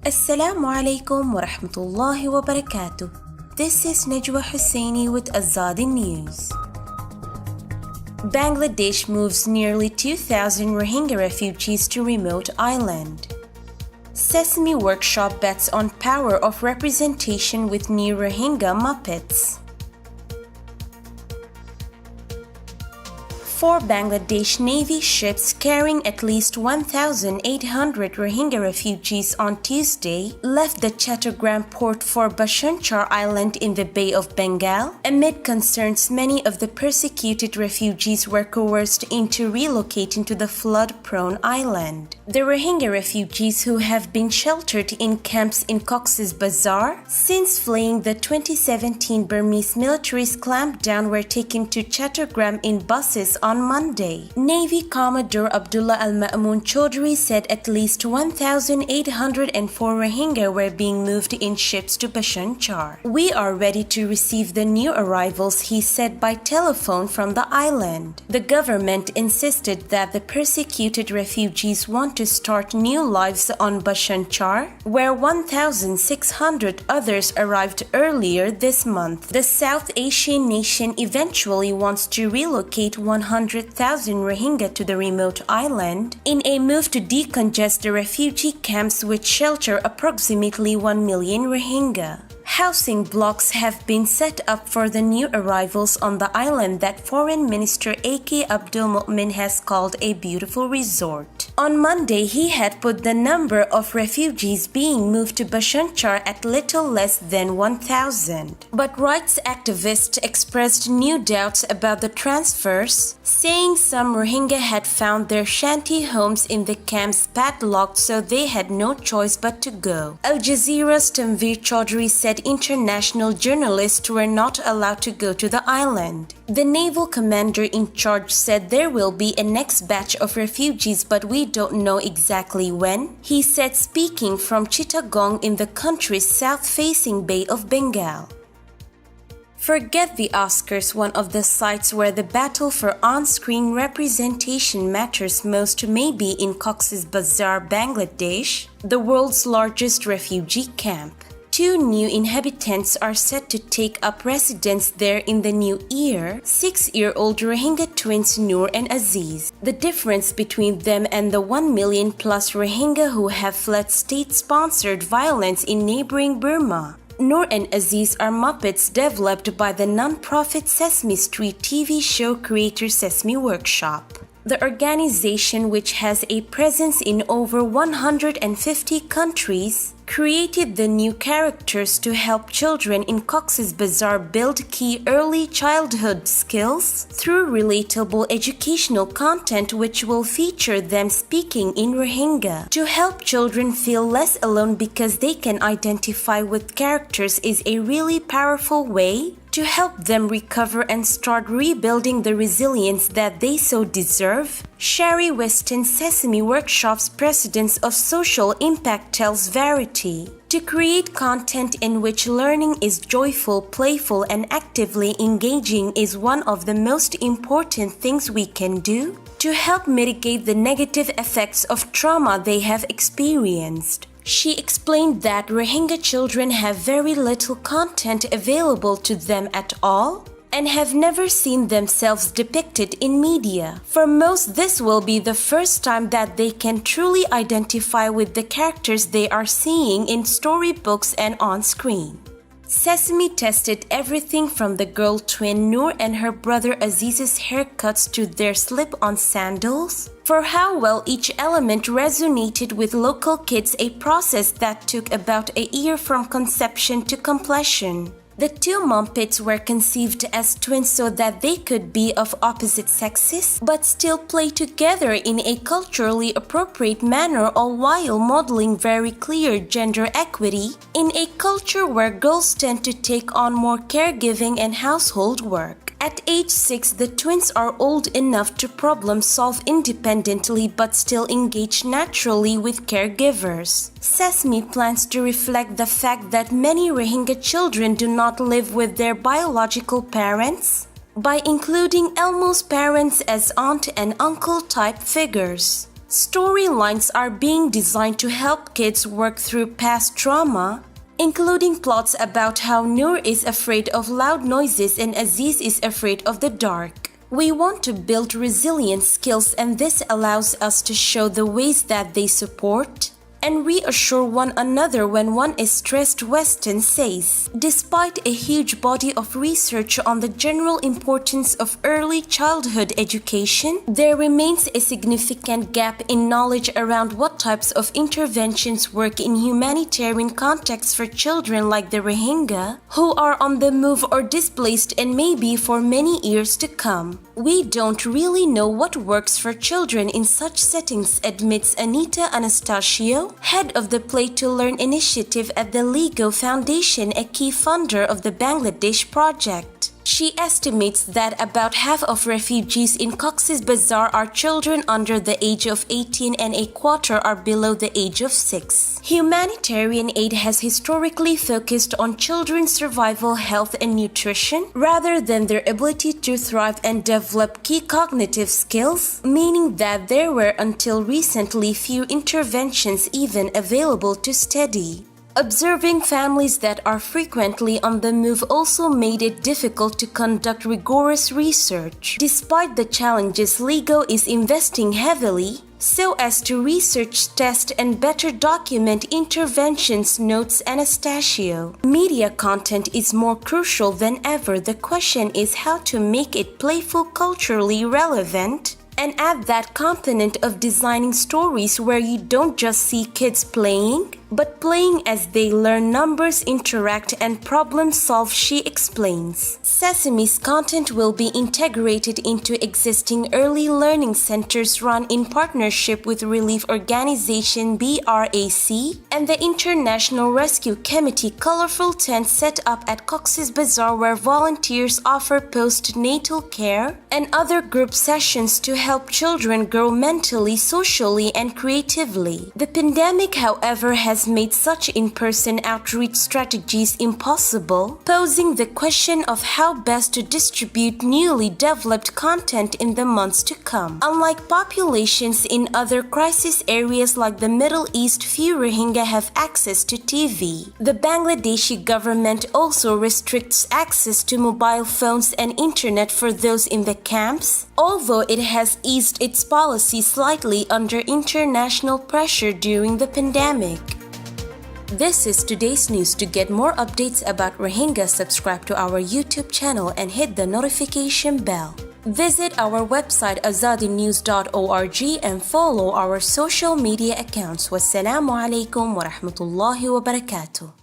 Assalamu alaikum wa rahmatullahi wa barakatuh. This is Najwa Hussaini with Azadi News. Bangladesh moves nearly 2,000 Rohingya refugees to remote island. Sesame workshop bets on power of representation with new Rohingya Muppets. 4 Bangladesh Navy ships carrying at least 1,800 Rohingya refugees on Tuesday left the Chattogram port for Bhasanchar Island in the Bay of Bengal amid concerns many of the persecuted refugees were coerced into relocating to the flood-prone island. The Rohingya refugees who have been sheltered in camps in Cox's Bazar since fleeing the 2017 Burmese military's clampdown were taken to Chattogram in buses on Monday. Navy Commodore Abdullah Al-Ma'mun Chaudhry said at least 1,804 Rohingya were being moved in ships to Bhasanchar. "We are ready to receive the new arrivals," he said by telephone from the island. The government insisted that the persecuted refugees want to start new lives on Bhasanchar, where 1,600 others arrived earlier this month. The South Asian nation eventually wants to relocate 100,000 Rohingya to the remote island in a move to decongest the refugee camps which shelter approximately 1 million Rohingya. Housing blocks have been set up for the new arrivals on the island that Foreign Minister A.K. Abdul Mu'min has called a beautiful resort. On Monday, he had put the number of refugees being moved to Bhasanchar at little less than 1,000. But rights activists expressed new doubts about the transfers, saying some Rohingya had found their shanty homes in the camps padlocked, so they had no choice but to go. Al Jazeera's Tanveer Chaudhry said international journalists were not allowed to go to the island. The naval commander in charge said there will be a next batch of refugees, but we don't know exactly when, he said, speaking from Chittagong in the country's south-facing Bay of Bengal. Forget the Oscars, one of the sites where the battle for on-screen representation matters most may be in Cox's Bazar, Bangladesh, the world's largest refugee camp. 2 new inhabitants are set to take up residence there in the new year, 6-year-old Rohingya twins Noor and Aziz. The difference between them and the 1 million plus Rohingya who have fled state-sponsored violence in neighboring Burma. Noor and Aziz are Muppets developed by the non-profit Sesame Street TV show creator Sesame Workshop. The organization, which has a presence in over 150 countries, created the new characters to help children in Cox's Bazar build key early childhood skills through relatable educational content which will feature them speaking in Rohingya. To help children feel less alone because they can identify with characters is a really powerful way to help them recover and start rebuilding the resilience that they so deserve, Sherry Weston, Sesame Workshop's president of social impact, tells Verity. To create content in which learning is joyful, playful, and actively engaging is one of the most important things we can do to help mitigate the negative effects of trauma they have experienced. She explained that Rohingya children have very little content available to them at all and have never seen themselves depicted in media. For most, this will be the first time that they can truly identify with the characters they are seeing in storybooks and on screen. Sesame tested everything from the girl twin Noor and her brother Aziz's haircuts to their slip-on sandals, for how well each element resonated with local kids, a process that took about a year from conception to completion. The 2 Muppets were conceived as twins so that they could be of opposite sexes but still play together in a culturally appropriate manner, all while modeling very clear gender equity in a culture where girls tend to take on more caregiving and household work. At age 6, the twins are old enough to problem solve independently but still engage naturally with caregivers. Sesame plans to reflect the fact that many Rohingya children do not live with their biological parents by including Elmo's parents as aunt and uncle type figures. Storylines are being designed to help kids work through past trauma, including plots about how Noor is afraid of loud noises and Aziz is afraid of the dark. We want to build resilient skills, and this allows us to show the ways that they support and reassure one another when one is stressed, Weston says. Despite a huge body of research on the general importance of early childhood education, there remains a significant gap in knowledge around what types of interventions work in humanitarian contexts for children like the Rohingya, who are on the move or displaced and may be for many years to come. We don't really know what works for children in such settings, admits Anita Anastasio, head of the Play to Learn initiative at the Lego Foundation, a key funder of the Bangladesh project. She estimates that about half of refugees in Cox's Bazar are children under the age of 18 and a quarter are below the age of 6. Humanitarian aid has historically focused on children's survival, health, and nutrition rather than their ability to thrive and develop key cognitive skills, meaning that there were until recently few interventions even available to study. Observing families that are frequently on the move also made it difficult to conduct rigorous research. Despite the challenges, LEGO is investing heavily so as to research, test, and better document interventions, notes Anastasio. Media content is more crucial than ever. The question is how to make it playful, culturally relevant, and add that component of designing stories where you don't just see kids playing, but playing as they learn numbers, interact, and problem solve, she explains. Sesame's content will be integrated into existing early learning centers run in partnership with relief organization BRAC and the International Rescue Committee. Colorful tents set up at Cox's Bazar where volunteers offer postnatal care and other group sessions to help children grow mentally, socially, and creatively. The pandemic, however, has made such in-person outreach strategies impossible, posing the question of how best to distribute newly developed content in the months to come. Unlike populations in other crisis areas like the Middle East, few Rohingya have access to TV. The Bangladeshi government also restricts access to mobile phones and internet for those in the camps, although it has eased its policy slightly under international pressure during the pandemic. This is today's news. To get more updates about Rohingya, subscribe to our YouTube channel and hit the notification bell. Visit our website azadinews.org and follow our social media accounts. Wassalamu alaikum wa rahmatullahi wa barakatuh.